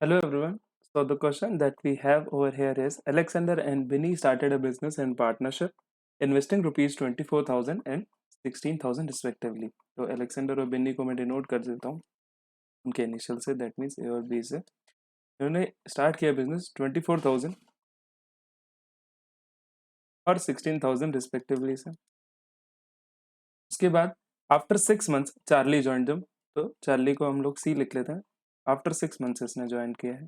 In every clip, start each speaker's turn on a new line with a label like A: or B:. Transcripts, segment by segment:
A: Hello everyone. So the question that we have over here is Alexander and Vinny started a business in partnership, investing rupees 24,000 and 16,000 respectively. तो Alexander और Vinny को मैं denote कर देता हूँ उनके initial से, दैट मीन्स ए और बी से। इन्होंने स्टार्ट किया बिजनेस 24,000 और 16,000 रिस्पेक्टिवली से। उसके बाद आफ्टर 6 मंथ्स चार्ली ज्वाइन दम, तो चार्ली को हम लोग सी लिख लेते हैं। आफ्टर 6 मंथ्स इसने ज्वाइन किया है।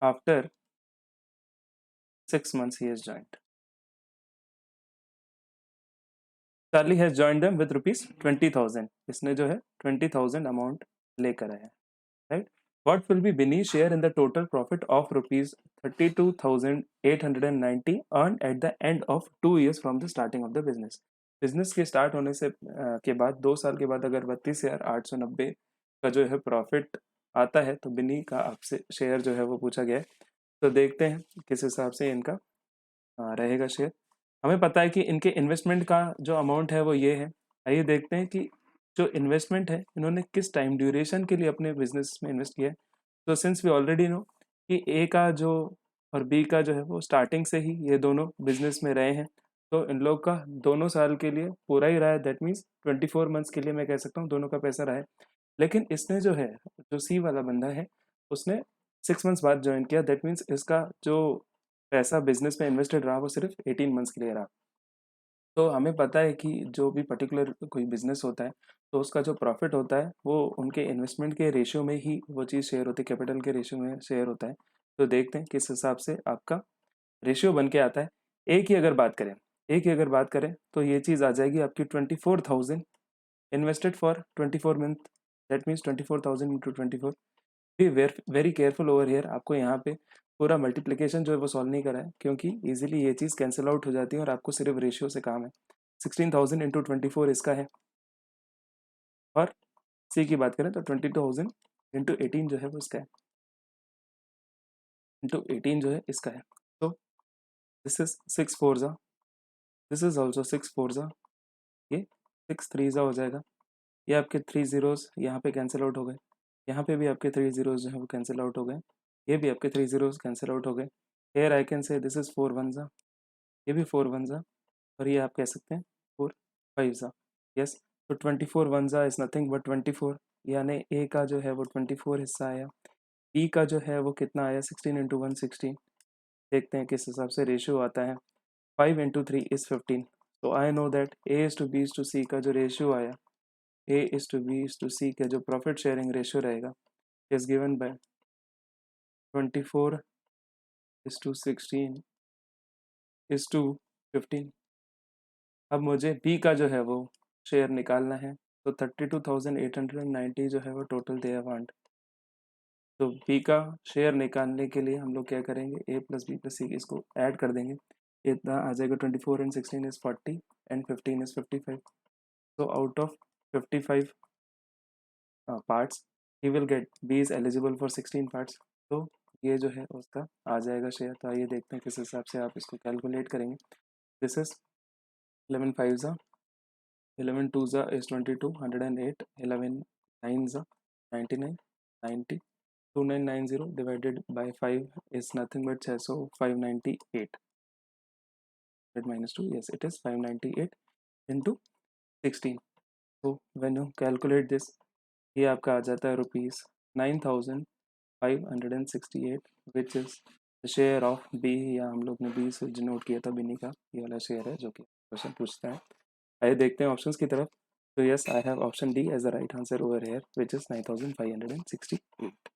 A: After 6 months he has joined. Charlie has joined them with ₹20,000। इसने जो है 20,000 अमाउंट लेकर आया, right. What will be Binny share in the total profit of ₹32,890 earn at the end of 2 years from the starting of the business. Business के start होने से के बाद 2 साल के बाद अगर 32,890 का जो है प्रॉफिट आता है तो बिनी का आपसे शेयर जो है वो पूछा गया है। तो देखते हैं किस हिसाब से इनका रहेगा शेयर। हमें पता है कि इनके इन्वेस्टमेंट का जो अमाउंट है वो ये है। आइए देखते हैं कि जो इन्वेस्टमेंट है इन्होंने किस टाइम ड्यूरेशन के लिए अपने बिजनेस में इन्वेस्ट किया है। तो सिंस वी ऑलरेडी नो कि ए का जो और बी का जो है वो स्टार्टिंग से ही ये दोनों बिजनेस में रहे हैं, तो इन लोग का दोनों साल के लिए पूरा ही रहा है। दैट मीन्स 24 मंथ्स के लिए मैं कह सकता हूँ दोनों का पैसा रहा है। लेकिन इसने जो है, जो सी वाला बंदा है, उसने 6 मंथ्स बाद ज्वाइन किया। दैट मीन्स इसका जो पैसा बिजनेस में इन्वेस्टेड रहा वो सिर्फ 18 मंथ्स के लिए रहा। तो हमें पता है कि जो भी पर्टिकुलर कोई बिजनेस होता है तो उसका जो प्रॉफिट होता है वो उनके इन्वेस्टमेंट के रेशियो में ही वो चीज़ शेयर होती है, कैपिटल के रेशियो में शेयर होता है। तो देखते हैं किस हिसाब से आपका रेशियो बन के आता है। एक की अगर बात करें तो ये चीज़ आ जाएगी आपकी 24,000 invested for 24 month. That means 24,000 into 24। Be very careful over here. आपको यहाँ पे पूरा मल्टीप्लिकेशन जो है वो सॉल्व नहीं करा है, क्योंकि इजीली ये चीज़ कैंसिल आउट हो जाती है और आपको सिर्फ रेशियो से काम है। 16,000 इंटू 24 इसका है, और सी की बात करें तो 22,000 इंटू 18 जो है वो इसका है, इंटू 18 जो है इसका है। तो this is 6 4 this is also 6 4 ये 6 3 हो जाएगा। ये आपके 3 zeros यहाँ पे कैंसिल आउट हो गए, यहाँ पे भी आपके 3 zeros जो है वो कैंसिल आउट हो गए, ये भी आपके 3 zeros कैंसिल आउट हो गए। Here I can say this is 4 1 ये भी 4 1 और ये आप कह सकते हैं 4 5 यस। तो 24 1 इज नथिंग बट 24, यानी ए का जो है वो 24 हिस्सा आया। बी का जो है वो कितना आया 16 इंटू 1 16। देखते हैं किस हिसाब से रेशियो आता है। 5 इंटू 3 इज 15। तो I know that A is to B is to C का जो रेशियो आया, A is to B is to C का जो प्रॉफिट शेयरिंग रेशियो रहेगा is given by 24 is to 16 is to 15। अब मुझे बी का जो है वो शेयर निकालना है, तो 32,890 जो है वो टोटल दे वांट। तो बी का शेयर निकालने के लिए हम लोग क्या करेंगे, ए प्लस बी प्लस सी इसको ऐड कर देंगे। इतना आ जाएगा 24 एंड 16 इज 40 एंड 15 इज 55। तो out of 55 parts he will get B is eligible for 16 parts. तो ये जो है उसका आ जाएगा शेयर। तो आइए देखते हैं किस हिसाब से आप इसको कैलकुलेट करेंगे। This is 11 5 11 2 is 22 108 11 9 99 90 2990 divided by 5 is nothing but 6, so 598 minus 2, yes it is 598 into 16। so when you calculate this ये आपका आ जाता है ₹9,568 which is the share of B, या हम लोग ने B से डिनोट किया था, बिनी का ये वाला शेयर है जो कि क्वेश्चन पूछता है। आइए देखते हैं ऑप्शंस की तरफ। तो yes, I have option D as the right answer over here which is 9,568।